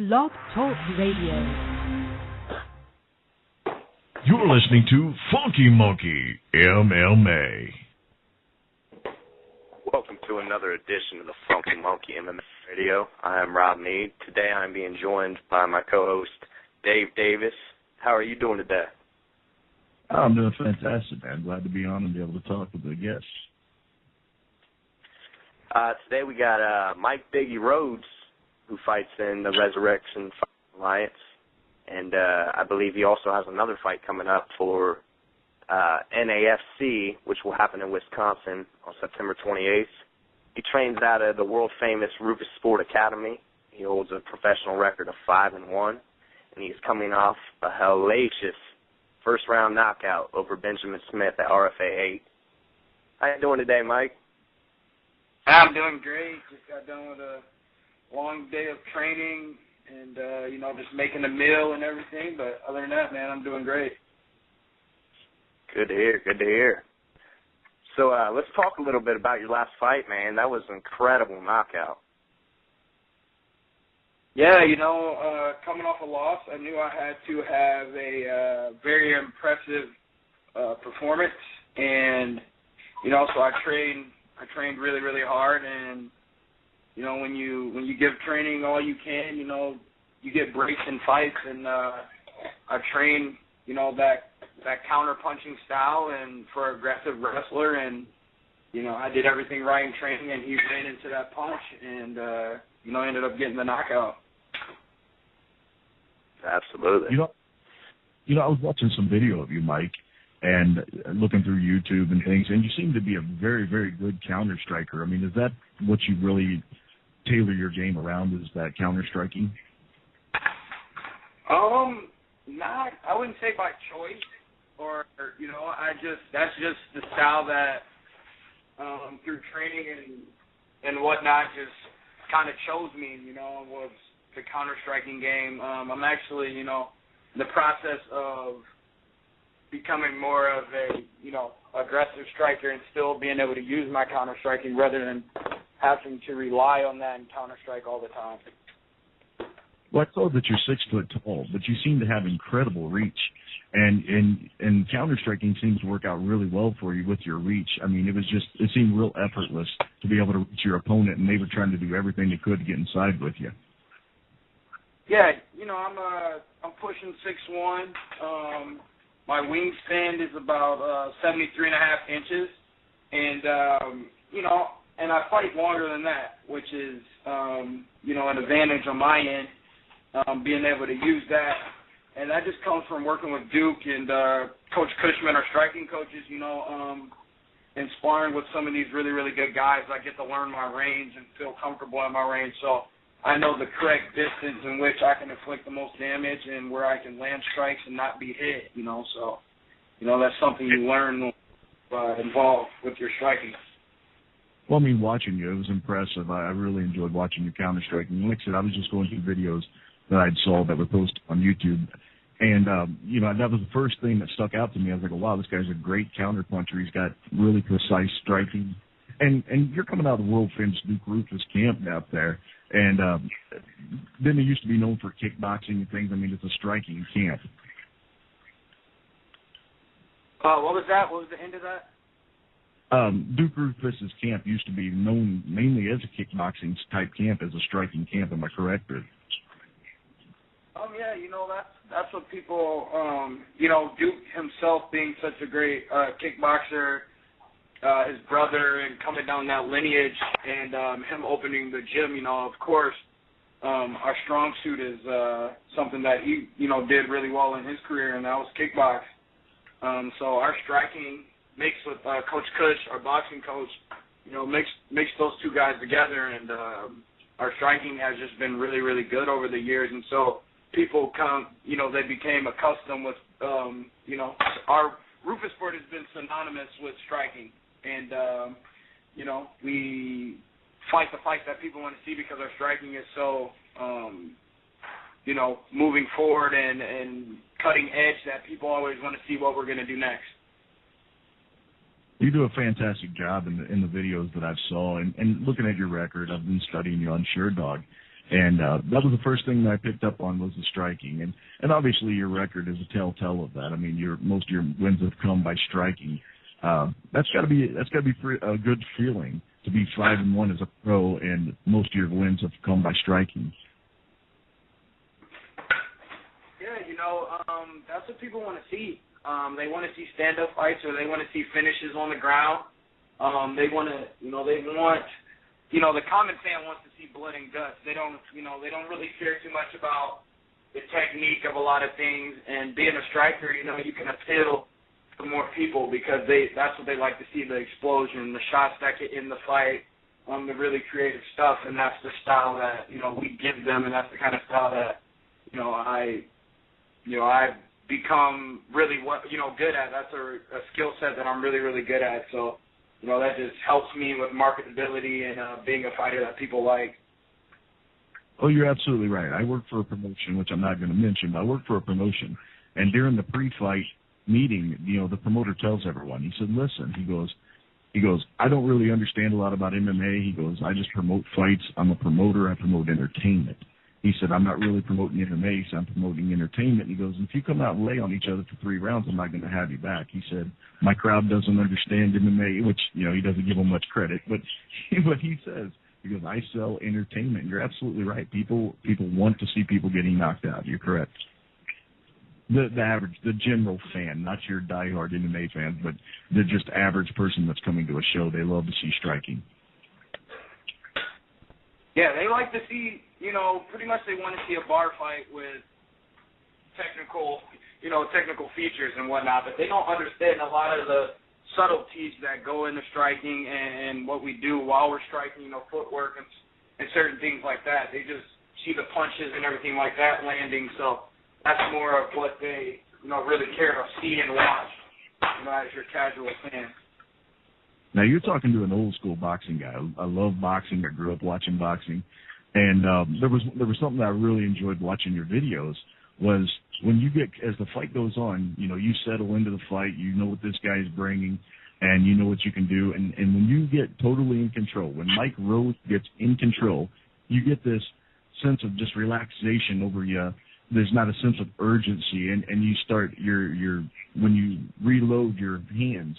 Blog Talk Radio. You're listening to Funky Monkey MMA. Welcome to another edition of the Funky Monkey MMA Radio. I am Rob Mead. Today I'm being joined by my co-host, Dave Davis. How are you doing today? I'm doing fantastic, man. Glad to be on and be able to talk with the guests. Today we got Mike Biggie Rhodes, who fights in the Resurrection Alliance. And I believe he also has another fight coming up for NAFC, which will happen in Wisconsin on September 28th. He trains out of the world-famous Rufus Sport Academy. He holds a professional record of 5-1, and he's coming off a hellacious first-round knockout over Benjamin Smith at RFA 8. How you doing today, Mike? I'm doing great. Just got done with a long day of training and, just making a meal and everything. But other than that, man, I'm doing great. Good to hear. Good to hear. So let's talk a little bit about your last fight, man. That was an incredible knockout. Yeah, coming off a loss, I knew I had to have a very impressive performance. And, so I trained really, really hard. And, when you give training all you can, you get breaks in fights. And I trained, that counter-punching style and for aggressive wrestler. And, I did everything right in training, and he ran into that punch and, ended up getting the knockout. Absolutely. I was watching some video of you, Mike, and looking through YouTube and things, and you seem to be a very, very good counter striker. I mean, is that what you really tailor your game around, is that counter striking? I wouldn't say by choice, or that's just the style that through training and whatnot just kind of chose me. Was the counter striking game. I'm actually in the process of becoming more of a aggressive striker and still being able to use my counter striking rather than having to rely on that and counter strike all the time. Well, I saw that you're 6 foot tall, but you seem to have incredible reach, and counter striking seems to work out really well for you with your reach. I mean, it seemed real effortless to be able to reach your opponent, and they were trying to do everything they could to get inside with you. Yeah, I'm pushing 6'1". My wingspan is about 73.5 inches, and and I fight longer than that, which is an advantage on my end. Being able to use that, and that just comes from working with Duke and Coach Cushman, our striking coaches, and sparring with some of these really, really good guys. I get to learn my range and feel comfortable in my range, so I know the correct distance in which I can inflict the most damage and where I can land strikes and not be hit, so, that's something you learn involved with your striking. Well, I mean, watching you, it was impressive. I really enjoyed watching your counter striking. Like I said, I was just going through videos that I saw that were posted on YouTube. And, that was the first thing that stuck out to me. I was like, wow, this guy's a great counter puncher. He's got really precise striking. And you're coming out of the world-famous Duke Rufus camp out there. And then they used to be known for kickboxing and things. I mean, it's a striking camp. What was that? What was the end of that? Duke Rufus's camp used to be known mainly as a kickboxing type camp, as a striking camp. Am I correct? Yeah, that's what people, Duke himself being such a great kickboxer, his brother and coming down that lineage, and him opening the gym, of course, our strong suit is something that he, did really well in his career, and that was kickbox. So our striking mixed with Coach Cush, our boxing coach, mixed those two guys together, and our striking has just been really, really good over the years, and so people they became accustomed with, our Rufus Sport has been synonymous with striking, and, we fight the fight that people want to see because our striking is so, moving forward and cutting edge that people always want to see what we're going to do next. You do a fantastic job in the videos that I've saw, and looking at your record, I've been studying you on SureDog, And that was the first thing that I picked up on was the striking. And obviously your record is a telltale of that. I mean, most of your wins have come by striking. That's got to be a good feeling to be 5-1 as a pro, and most of your wins have come by striking. Yeah, that's what people want to see. They want to see stand-up fights, or they want to see finishes on the ground. They want to, the common fan wants to see blood and guts. They don't really care too much about the technique of a lot of things. And being a striker, you can appeal to more people because that's what they like to see, the explosion, the shots that get in the fight, the really creative stuff. And that's the style that, we give them, and that's the kind of style that, I've become really, good at. That's a skill set that I'm really, really good at. So, that just helps me with marketability and being a fighter that people like. Oh, you're absolutely right. I work for a promotion, which I'm not going to mention, but I work for a promotion. And during the pre-fight meeting, the promoter tells everyone, he said, listen, he goes, I don't really understand a lot about MMA. He goes, I just promote fights. I'm a promoter. I promote entertainment. He said, I'm not really promoting MMA, he said, I'm promoting entertainment. He goes, if you come out and lay on each other for 3 rounds, I'm not going to have you back. He said, my crowd doesn't understand MMA, which, he doesn't give them much credit. But what he says, he goes, I sell entertainment. You're absolutely right. People want to see people getting knocked out. You're correct. The average, the general fan, not your diehard MMA fan, but the just average person that's coming to a show, they love to see striking. Yeah, they like to see, pretty much they want to see a bar fight with technical features and whatnot, but they don't understand a lot of the subtleties that go into striking and what we do while we're striking, footwork and certain things like that. They just see the punches and everything like that landing, so that's more of what they, really care to see and watch, as your casual fan. Now, you're talking to an old-school boxing guy. I love boxing. I grew up watching boxing. And there was something that I really enjoyed watching your videos was when you get, as the fight goes on, you settle into the fight, you know what this guy is bringing, and you know what you can do. And when you get totally in control, when Mike Rhodes gets in control, you get this sense of just relaxation over you. There's not a sense of urgency, and you start when you reload your hands,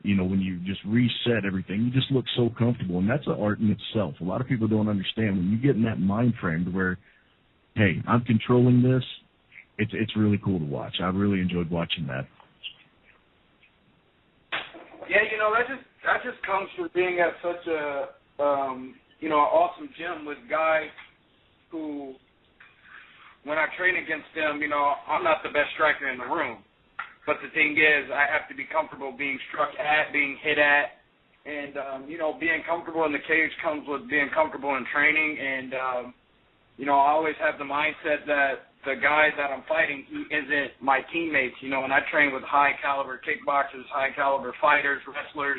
when you just reset everything, you just look so comfortable, and that's an art in itself. A lot of people don't understand when you get in that mind frame to where, hey, I'm controlling this. It's really cool to watch. I really enjoyed watching that. Yeah, that just comes from being at such a an awesome gym with guys who, when I train against them, I'm not the best striker in the room. But the thing is, I have to be comfortable being struck at, being hit at, and, being comfortable in the cage comes with being comfortable in training. And, I always have the mindset that the guy that I'm fighting, he isn't my teammates, and I train with high-caliber kickboxers, high-caliber fighters, wrestlers.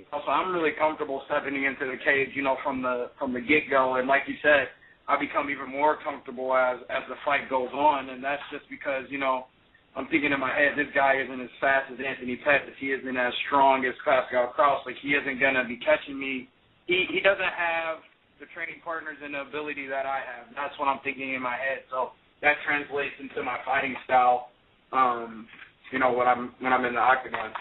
So I'm really comfortable stepping into the cage, from the get-go. And like you said, I become even more comfortable as the fight goes on, and that's just because, I'm thinking in my head, this guy isn't as fast as Anthony Pettis. He isn't as strong as Pascal Kraus. Like, he isn't going to be catching me. He doesn't have the training partners and the ability that I have. That's what I'm thinking in my head. So that translates into my fighting style, when I'm in the octagon.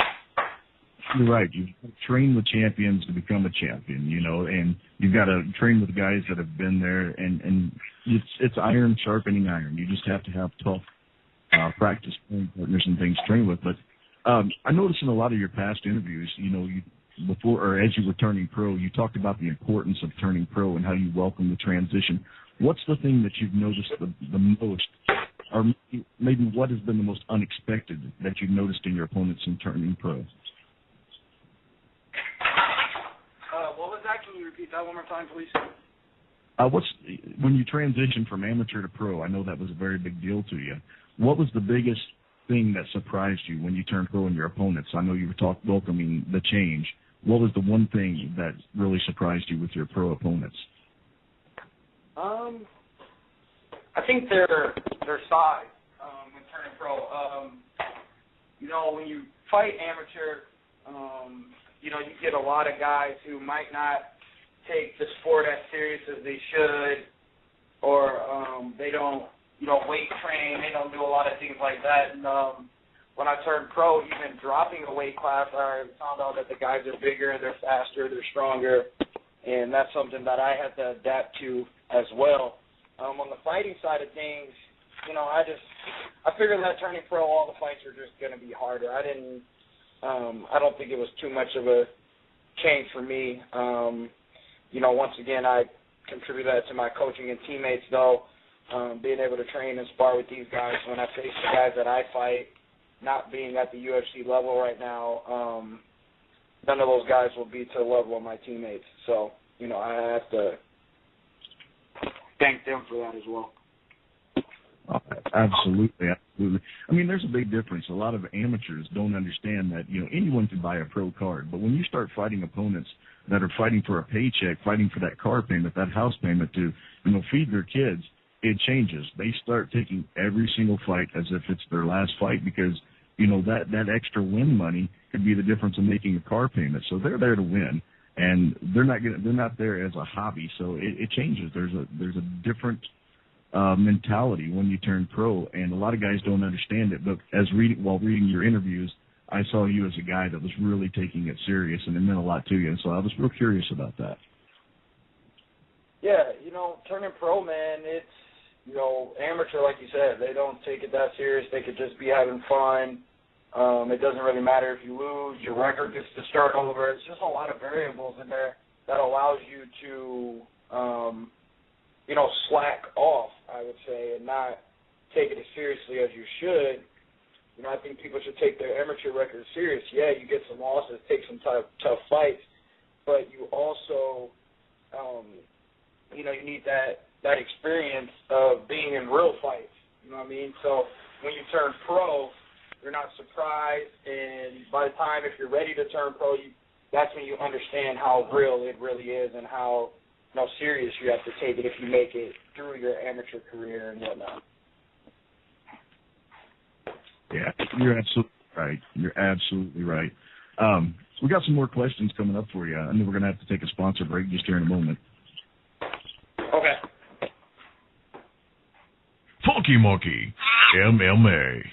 You're right. You train with champions to become a champion, and you've got to train with guys that have been there, and it's iron sharpening iron. You just have to have tough practice partners and things to train with. But I noticed in a lot of your past interviews, before or as you were turning pro, you talked about the importance of turning pro and how you welcome the transition. What's the thing that you've noticed the most, or maybe what has been the most unexpected that you've noticed in your opponents in turning pro? What was that? Can you repeat that one more time, please? When you transitioned from amateur to pro, I know that was a very big deal to you. What was the biggest thing that surprised you when you turned pro in your opponents? I know you were welcoming the change. What was the one thing that really surprised you with your pro opponents? I think their size when turning pro. When you fight amateur, you get a lot of guys who might not take the sport as serious as they should. They don't, weight train. They don't do a lot of things like that. And when I turned pro, even dropping a weight class, I found out that the guys are bigger, they're faster, they're stronger, and that's something that I had to adapt to as well. On the fighting side of things, I figured that turning pro, all the fights are just going to be harder. I don't think it was too much of a change for me. Once again, I contribute that to my coaching and teammates, though, being able to train and spar with these guys when I face the guys that I fight, not being at the UFC level right now, none of those guys will be to the level of my teammates. So, I have to thank them for that as well. Oh, absolutely. I mean, there's a big difference. A lot of amateurs don't understand that, anyone can buy a pro card. But when you start fighting opponents that are fighting for a paycheck, fighting for that car payment, that house payment to, feed their kids, it changes. They start taking every single fight as if it's their last fight because, that extra win money could be the difference in making a car payment. So they're there to win, and they're not there as a hobby. So it changes. There's a different mentality when you turn pro, and a lot of guys don't understand it. But while reading your interviews, I saw you as a guy that was really taking it serious, and it meant a lot to you. And so I was real curious about that. Yeah, turning pro, man, it's, amateur, like you said, they don't take it that serious. They could just be having fun. It doesn't really matter if you lose. Your record gets to start over. It's just a lot of variables in there that allows you to, slack off, I would say, and not take it as seriously as you should. I think people should take their amateur record serious. Yeah, you get some losses, take some tough fights, but you also, you need that experience of being in real fights. You know what I mean? So when you turn pro, you're not surprised, and by the time, if you're ready to turn pro, that's when you understand how real it really is and how serious you have to take it if you make it through your amateur career and whatnot. Yeah, you're absolutely right. So we got some more questions coming up for you. I know we're going to have to take a sponsor break just here in a moment. Okay. Funky Monkey MMA.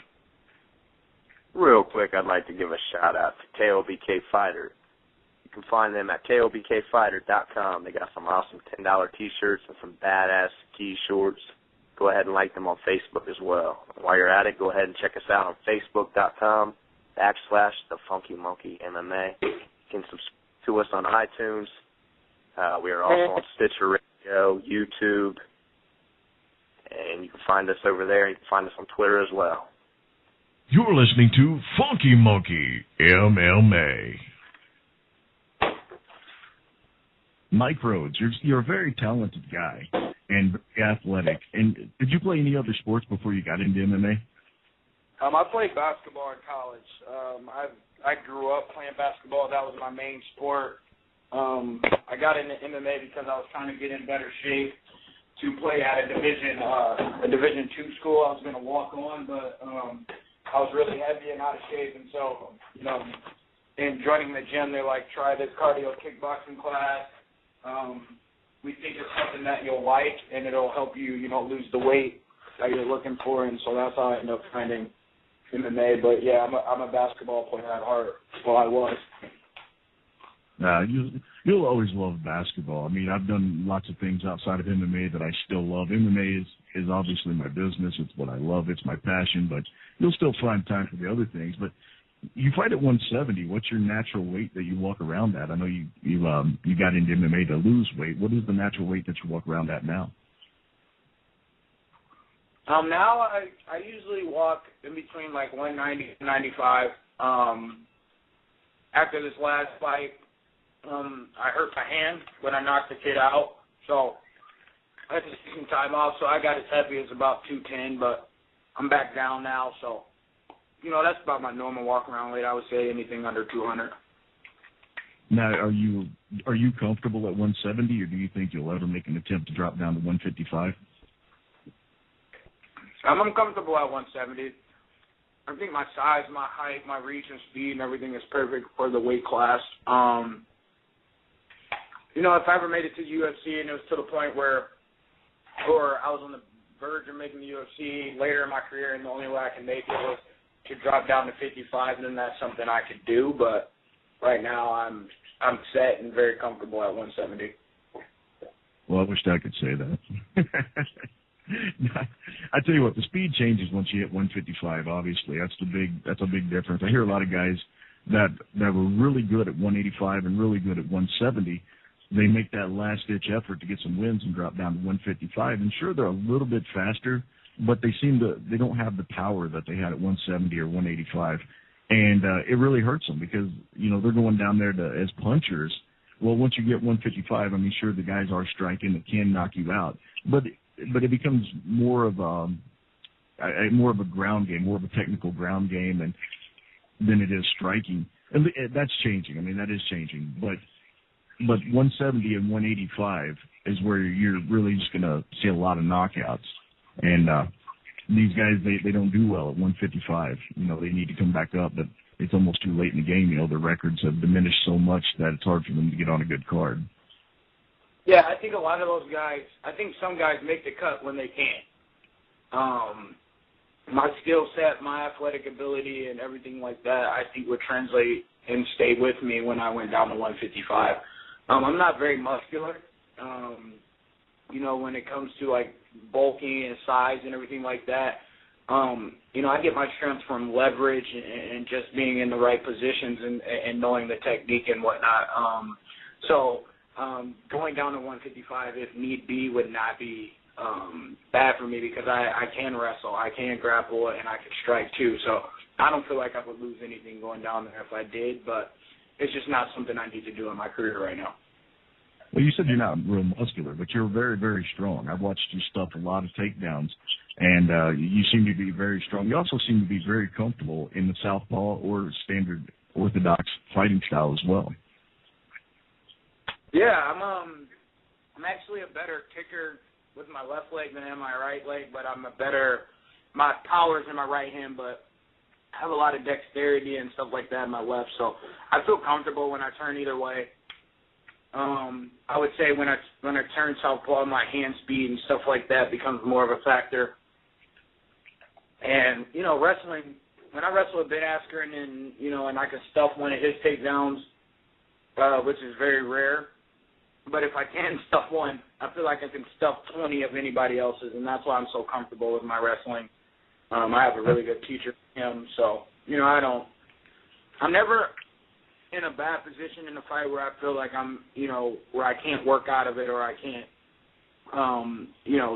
Real quick, I'd like to give a shout-out to KOBK Fighter. You can find them at KOBKfighter.com. They got some awesome $10 T-shirts and some badass ski shorts. Go ahead and like them on Facebook as well. While you're at it, go ahead and check us out on Facebook.com/The Funky Monkey MMA. You can subscribe to us on iTunes. We are also on Stitcher Radio, YouTube, and you can find us over there. You can find us on Twitter as well. You're listening to Funky Monkey MMA. Mike Rhodes, you're a very talented guy and very athletic. And did you play any other sports before you got into MMA? I played basketball in college. I grew up playing basketball. That was my main sport. I got into MMA because I was trying to get in better shape to play at a Division II school. I was going to walk on, but I was really heavy and out of shape, and so in joining the gym, they're like, try this cardio kickboxing class. We think it's something that you'll like, and it'll help you, lose the weight that you're looking for, and so that's how I ended up finding MMA. But yeah, I'm a basketball player at heart. Well, I was. You'll always love basketball. I mean, I've done lots of things outside of MMA that I still love. MMA is obviously my business. It's what I love. It's my passion. But you'll still find time for the other things. But you fight at 170. What's your natural weight that you walk around at? I know you got into MMA to lose weight. What is the natural weight that you walk around at now? Now I usually walk in between like 190 and 95. After this last fight, I hurt my hand when I knocked the kid out, so I had to take some time off. So I got as heavy as about 210, but I'm back down now. So, that's about my normal walk-around weight. I would say anything under 200. Now, are you comfortable at 170, or do you think you'll ever make an attempt to drop down to 155? I'm comfortable at 170. I think my size, my height, my reach and speed and everything is perfect for the weight class. If I ever made it to UFC and it was to the point where I was on the verge of making the UFC later in my career, and the only way I can make it was to drop down to 55, then that's something I could do. But right now, I'm set and very comfortable at 170. Well, I wished I could say that. I tell you what, the speed changes once you hit 155. Obviously, that's a big difference. I hear a lot of guys that were really good at 185 and really good at 170. They make that last-ditch effort to get some wins and drop down to 155. And sure, they're a little bit faster, but they don't have the power that they had at 170 or 185. And it really hurts them because, they're going down there as punchers. Well, once you get 155, I mean, sure, the guys are striking that can knock you out. But it becomes more of a ground game, more of a technical ground game than it is striking. And that's changing. I mean, that is changing. But 170 and 185 is where you're really just going to see a lot of knockouts. And these guys, they don't do well at 155. They need to come back up, but it's almost too late in the game. Their records have diminished so much that it's hard for them to get on a good card. Yeah, I think a lot of those guys, I think some guys make the cut when they can. My skill set, my athletic ability, and everything like that, I think would translate and stay with me when I went down to 155. I'm not very muscular. When it comes to like bulking and size and everything like that, I get my strength from leverage and just being in the right positions and knowing the technique and whatnot. Going down to 155 if need be would not be bad for me because I can wrestle, I can grapple, and I can strike too. So I don't feel like I would lose anything going down there if I did, but it's just not something I need to do in my career right now. Well, you said you're not real muscular, but you're very, very strong. I've watched you stuff a lot of takedowns, and you seem to be very strong. You also seem to be very comfortable in the southpaw or standard orthodox fighting style as well. Yeah, I'm actually a better kicker with my left leg than my right leg, but my power's in my right hand, but I have a lot of dexterity and stuff like that in my left, so I feel comfortable when I turn either way. I would say when I turn southpaw, my hand speed and stuff like that becomes more of a factor. And, wrestling, when I wrestle with Ben Askren and I can stuff one of his takedowns, which is very rare, but if I can stuff one, I feel like I can stuff 20 of anybody else's, and that's why I'm so comfortable with my wrestling. I have a really good teacher, him, so, I'm never in a bad position in a fight where I feel like I'm, where I can't work out of it or I can't,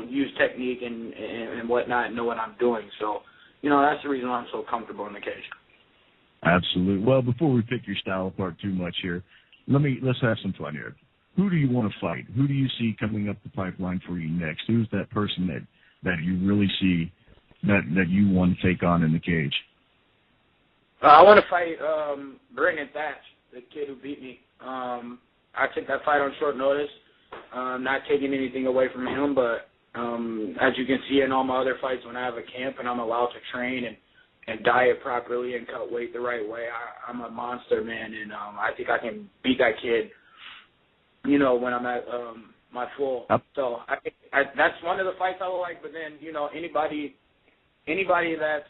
use technique and whatnot and know what I'm doing. So, that's the reason why I'm so comfortable in the cage. Absolutely. Well, before we pick your style apart too much here, let's have some fun here. Who do you want to fight? Who do you see coming up the pipeline for you next? Who's that person that you really see that you want to take on in the cage? I want to fight Brandon Thatch, the kid who beat me. I took that fight on short notice. Not taking anything away from him, but as you can see in all my other fights, when I have a camp and I'm allowed to train and diet properly and cut weight the right way, I'm a monster, man, and I think I can beat that kid, when I'm at my full. So that's one of the fights I would like, but then, anybody that's,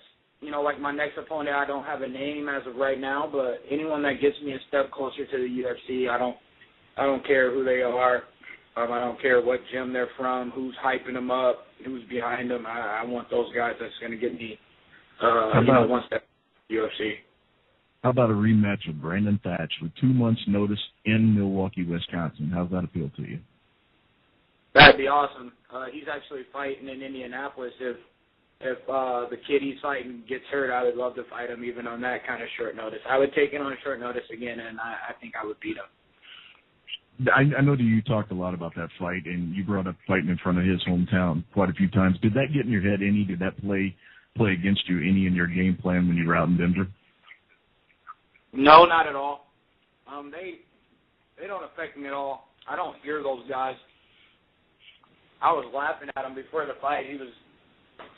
like my next opponent, I don't have a name as of right now, but anyone that gets me a step closer to the UFC, I don't care who they are. I don't care what gym they're from, who's hyping them up, who's behind them. I want those guys that's going to get me, one step to the UFC. How about a rematch with Brandon Thatch with 2 months' notice in Milwaukee, Wisconsin? How's that appeal to you? That'd be awesome. He's actually fighting in Indianapolis. If the kid he's fighting gets hurt, I would love to fight him even on that kind of short notice. I would take it on short notice again, and I think I would beat him. I know that you talked a lot about that fight, and you brought up fighting in front of his hometown quite a few times. Did that get in your head any? Did that play against you any in your game plan when you were out in Denver? No, not at all. They don't affect me at all. I don't fear those guys. I was laughing at him before the fight. He was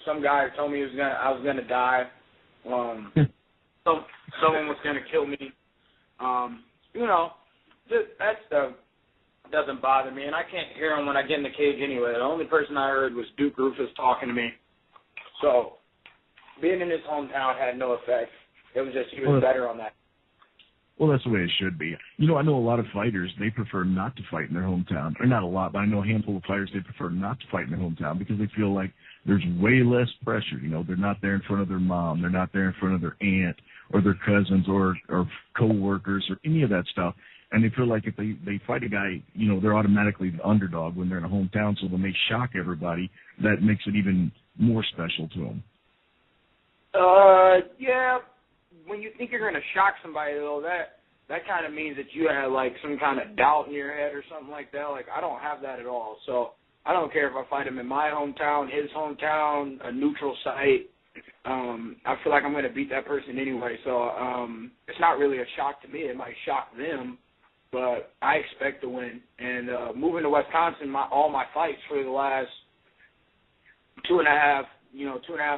some guy told me I was gonna die. Someone was gonna kill me. That stuff. doesn't bother me, and I can't hear him when I get in the cage anyway. The only person I heard was Duke Rufus talking to me. So being in his hometown had no effect. It was just he was better on that. Well, that's the way it should be. You know, I know a lot of fighters, they prefer not to fight in their hometown. Or not a lot, but I know a handful of fighters, they prefer not to fight in their hometown because they feel like there's way less pressure. You know, they're not there in front of their mom. They're not there in front of their aunt or their cousins or co-workers or any of that stuff. And they feel like if they fight a guy, you know, they're automatically the underdog when they're in a hometown. So when they shock everybody, that makes it even more special to them. Yeah. When you think you're going to shock somebody, though, that kind of means that you have, like, some kind of doubt in your head or something like that. Like, I don't have that at all. So I don't care if I fight him in my hometown, his hometown, a neutral site. I feel like I'm going to beat that person anyway. So it's not really a shock to me. It might shock them, but I expect to win. And moving to Wisconsin, all my fights for the last 2.5,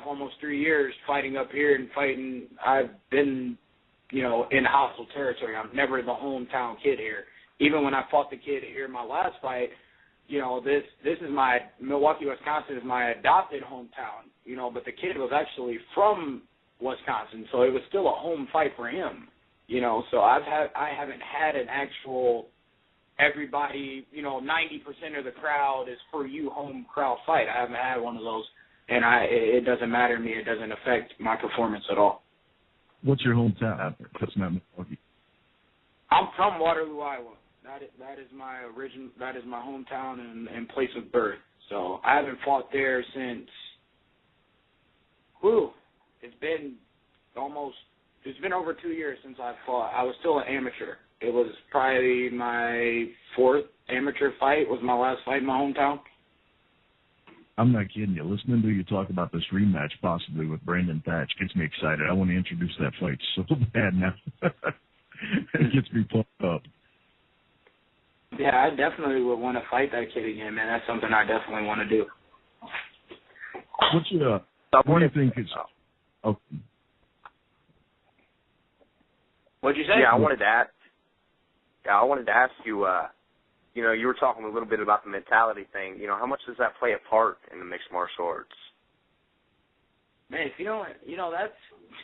almost 3 years fighting up here and fighting, I've been, in hostile territory. I'm never the hometown kid here. Even when I fought the kid here in my last fight, this is Milwaukee, Wisconsin is my adopted hometown, but the kid was actually from Wisconsin, so it was still a home fight for him, so I haven't had an actual everybody, 90% of the crowd is for you home crowd fight. I haven't had one of those. And it doesn't matter to me. It doesn't affect my performance at all. What's your hometown? That's not Milwaukee. I'm from Waterloo, Iowa. That is my That is my hometown and place of birth. So I haven't fought there since. It's been over 2 years since I fought. I was still an amateur. It was probably my 4th amateur fight. Was my last fight in my hometown. I'm not kidding you. Listening to you talk about this rematch possibly with Brandon Thatch gets me excited. I want to introduce that fight so bad now. It gets me pumped up. Yeah, I definitely would want to fight that kid again, man. That's something I definitely want to do. What do you think is... Oh. What'd you say? Yeah, I wanted to ask you, you were talking a little bit about the mentality thing. How much does that play a part in the mixed martial arts? Man, if you don't, that's,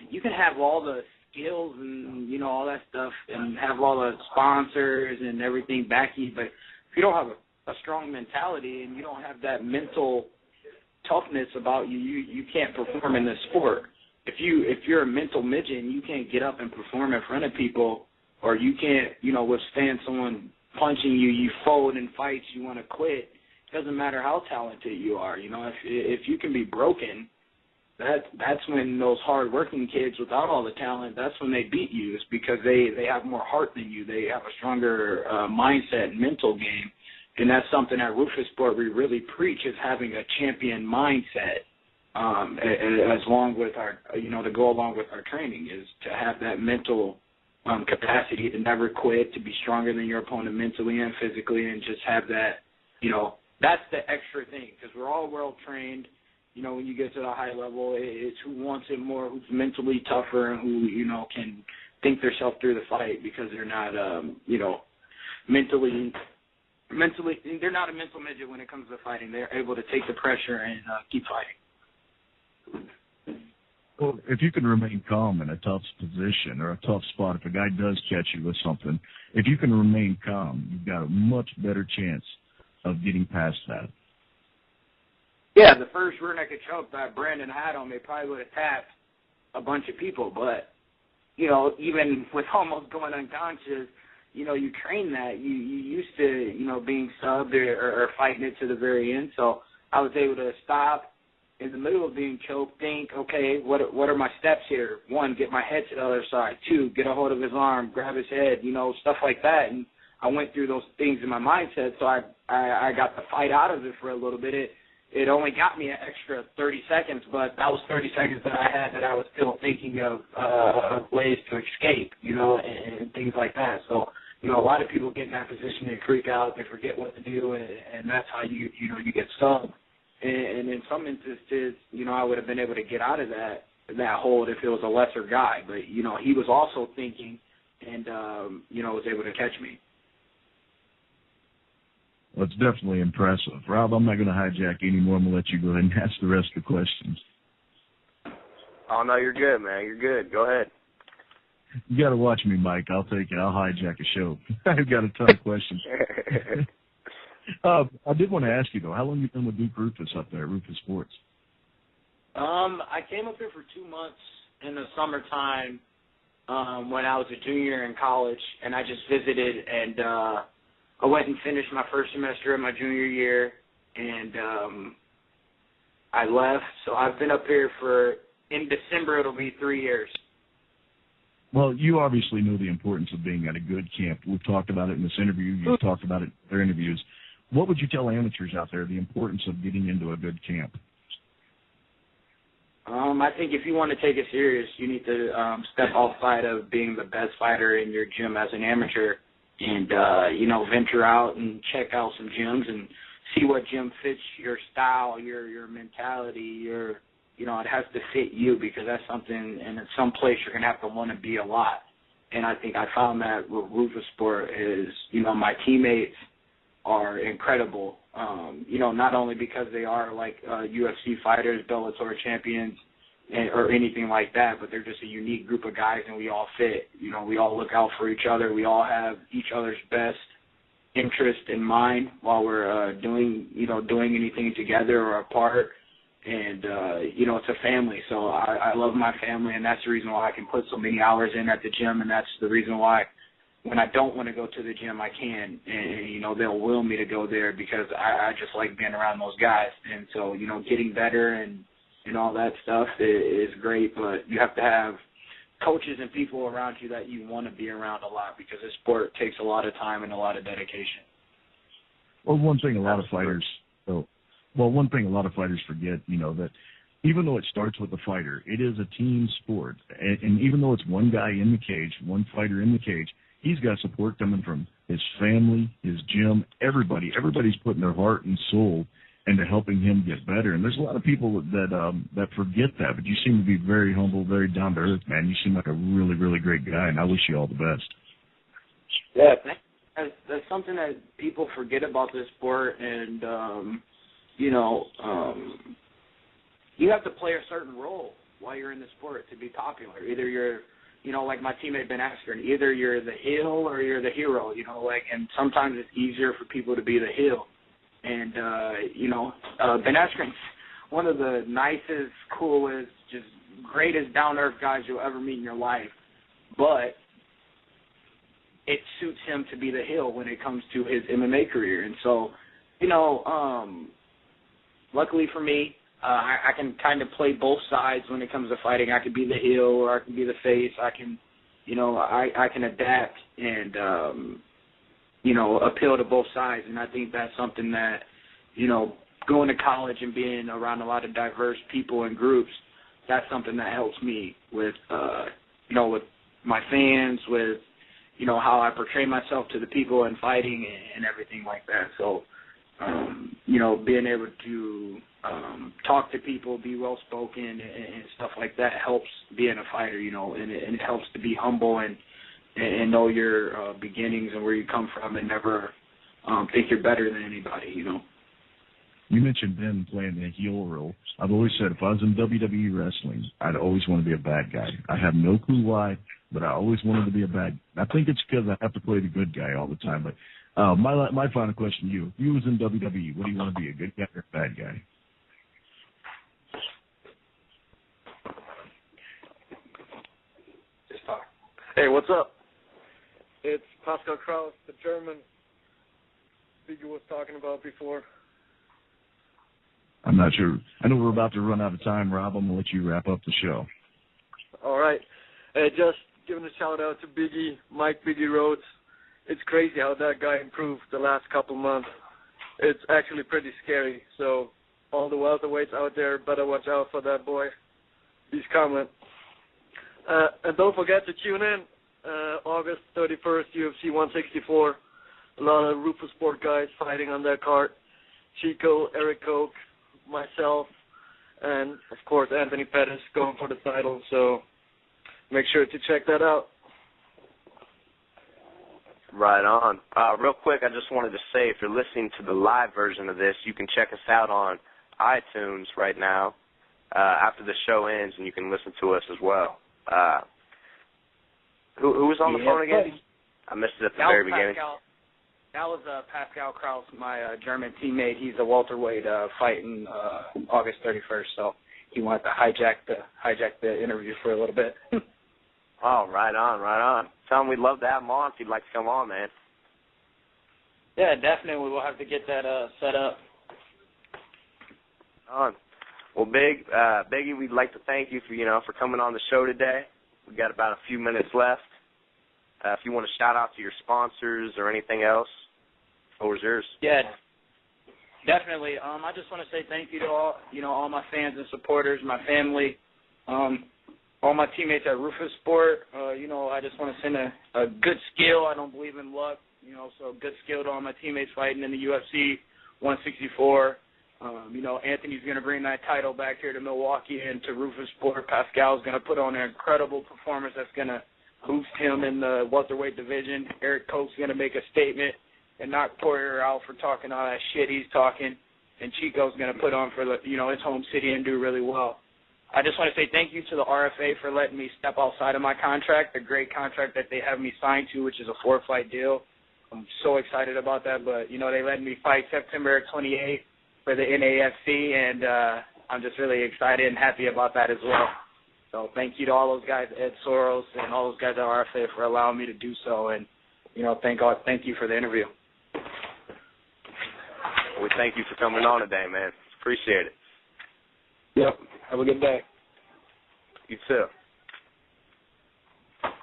you can have all the skills and, all that stuff and have all the sponsors and everything back you, but if you don't have a strong mentality and you don't have that mental toughness about you, you can't perform in this sport. If you're a mental midget and you can't get up and perform in front of people, or you can't, withstand someone punching you, you fold in fights, you want to quit. It doesn't matter how talented you are. If you can be broken, that's when those hard-working kids without all the talent, that's when they beat you. It's because they have more heart than you. They have a stronger mindset and mental game, and that's something at Rufus Sport we really preach is having a champion mindset. As long with our, to go along with our training is to have that mental capacity to never quit, to be stronger than your opponent mentally and physically, and just have that, that's the extra thing, because we're all well-trained. When you get to the high level, it's who wants it more, who's mentally tougher, and who, can think themselves through the fight because they're not, mentally, they're not a mental midget when it comes to fighting. They're able to take the pressure and keep fighting. Well, if you can remain calm in a tough position or a tough spot, if a guy does catch you with something, if you can remain calm, you've got a much better chance of getting past that. Yeah, the first rear naked choke that Brandon had on me probably would have tapped a bunch of people, but, even with almost going unconscious, you train that. You used to, being subbed or fighting it to the very end, so I was able to stop in the middle of being choked, think, okay, what are my steps here? 1, get my head to the other side. 2, get a hold of his arm, grab his head, stuff like that. And I went through those things in my mindset, so I got the fight out of it for a little bit. It only got me an extra 30 seconds, but that was 30 seconds that I had that I was still thinking of ways to escape, and things like that. So, a lot of people get in that position and freak out. They forget what to do, and that's how you get subbed. And in some instances, I would have been able to get out of that hold if it was a lesser guy. But, he was also thinking and, was able to catch me. Well, it's definitely impressive. Rob, I'm not going to hijack anymore. I'm going to let you go ahead and ask the rest of the questions. Oh, no, you're good, man. You're good. Go ahead. You got to watch me, Mike. I'll take it. I'll hijack a show. I've got a ton of questions. I did want to ask you, though, how long have you been with Duke Rufus up there, Rufus Sports? I came up here for 2 months in the summertime when I was a junior in college, and I just visited, and I went and finished my first semester of my junior year, and I left. So I've been up here in December it'll be 3 years. Well, you obviously know the importance of being at a good camp. We've talked about it in this interview. You've talked about it in other interviews. What would you tell amateurs out there the importance of getting into a good camp? I think if you want to take it serious, you need to step outside of being the best fighter in your gym as an amateur and, venture out and check out some gyms and see what gym fits your style, your mentality, it has to fit you because that's something, and in some place you're going to have to want to be a lot. And I think I found that with Rufus Sport is, my teammates are incredible, not only because they are like UFC fighters, Bellator champions, or anything like that, but they're just a unique group of guys and we all fit. We all look out for each other. We all have each other's best interest in mind while we're doing anything together or apart. And, it's a family. So I love my family, and that's the reason why I can put so many hours in at the gym, and that's the reason why when I don't want to go to the gym, I can. And, they'll will me to go there because I just like being around those guys. And so, getting better and all that stuff is great, but you have to have coaches and people around you that you want to be around a lot because this sport takes a lot of time and a lot of dedication. Well, one thing a lot of fighters forget, that even though it starts with the fighter, it is a team sport. And even though it's one guy in the cage, one fighter in the cage, he's got support coming from his family, his gym, everybody. Everybody's putting their heart and soul into helping him get better. And there's a lot of people that forget that, but you seem to be very humble, very down to earth, man. You seem like a really, really great guy, and I wish you all the best. Yeah, that's something that people forget about this sport, and you have to play a certain role while you're in the sport to be popular. Either you're, like my teammate Ben Askren, either you're the heel or you're the hero, and sometimes it's easier for people to be the heel. And, Ben Askren's one of the nicest, coolest, just greatest down-to-earth guys you'll ever meet in your life. But it suits him to be the heel when it comes to his MMA career. And so, luckily for me, I can kind of play both sides when it comes to fighting. I could be the heel or I can be the face. I can, I can adapt and, appeal to both sides. And I think that's something that, going to college and being around a lot of diverse people and groups, that's something that helps me with, with my fans, with, how I portray myself to the people in fighting and everything like that. So, being able to talk to people, be well-spoken and stuff like that helps being a fighter, and it helps to be humble and know your beginnings and where you come from and never think you're better than anybody, You mentioned Ben playing the heel role. I've always said if I was in WWE wrestling, I'd always want to be a bad guy. I have no clue why, but I always wanted to be a bad guy. I think it's because I have to play the good guy all the time. But my final question to you, if you was in WWE, what do you want to be, a good guy or a bad guy? Hey, what's up? It's Pascal Kraus, the German Biggie was talking about before. I'm not sure. I know we're about to run out of time, Rob. I'm going to let you wrap up the show. All right. Just giving a shout-out to Biggie, Biggie Rhodes. It's crazy how that guy improved the last couple months. It's actually pretty scary. So all the welterweights out there, better watch out for that boy. He's coming. And don't forget to tune in August 31st, UFC 164. A lot of Rufus Sport guys fighting on that card. Chico, Eric Koch, myself, and, of course, Anthony Pettis going for the title. So make sure to check that out. Right on. Real quick, I just wanted to say, if you're listening to the live version of this, you can check us out on iTunes right now after the show ends, and you can listen to us as well. Who was on the phone again? Buddy. I missed it at the very beginning. That was Pascal Kraus, my German teammate. He's a welterweight fighting August 31st, so he wanted to hijack the interview for a little bit. Oh, right on. Tell him we'd love to have him on if you'd like to come on, man. Yeah, definitely. We'll have to get that set up. Well, Biggie, we'd like to thank you for coming on the show today. We got about a few minutes left. If you want to shout out to your sponsors or anything else, the floor is yours. Yeah, definitely. I just want to say thank you to all my fans and supporters, my family, all my teammates at Rufus Sport. I just want to send a good skill. I don't believe in luck. So good skill to all my teammates fighting in the UFC 164. Anthony's going to bring that title back here to Milwaukee and to Rufus Sport. Pascal's going to put on an incredible performance that's going to boost him in the welterweight division. Eric Koch's going to make a statement and knock Poirier out for talking all that shit he's talking. And Chico's going to put on for his home city and do really well. I just want to say thank you to the RFA for letting me step outside of my contract, the great contract that they have me signed to, which is a 4-fight deal. I'm so excited about that, but, they let me fight September 28th for the NAFC, and I'm just really excited and happy about that as well. So thank you to all those guys, Ed Soros, and all those guys at RFA for allowing me to do so, and, thank you for the interview. We thank you for coming on today, man. Appreciate it. Yep. Have a good day. You too.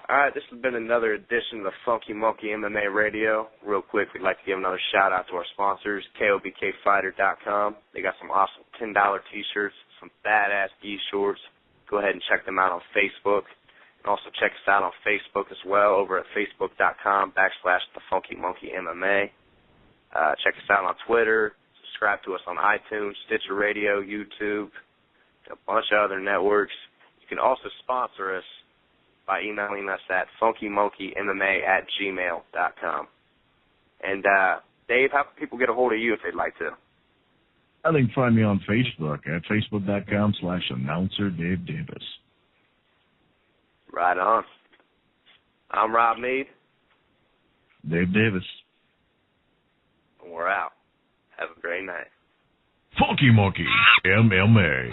All right, this has been another edition of the Funky Monkey MMA Radio. Real quick, we'd like to give another shout-out to our sponsors, KOBKfighter.com. They got some awesome $10 T-shirts, some badass gi shorts. Go ahead and check them out on Facebook. And also check us out on Facebook as well over at facebook.com/TheFunkyMonkeyMMA. Check us out on Twitter. Subscribe to us on iTunes, Stitcher Radio, YouTube, a bunch of other networks. You can also sponsor us by emailing us at funkymonkeymma@gmail.com. And, Dave, how can people get a hold of you if they'd like to? I think find me on Facebook at facebook.com/announcer Dave Davis. Right on. I'm Rob Mead. Dave Davis. And we're out. Have a great night. Funky Monkey MMA.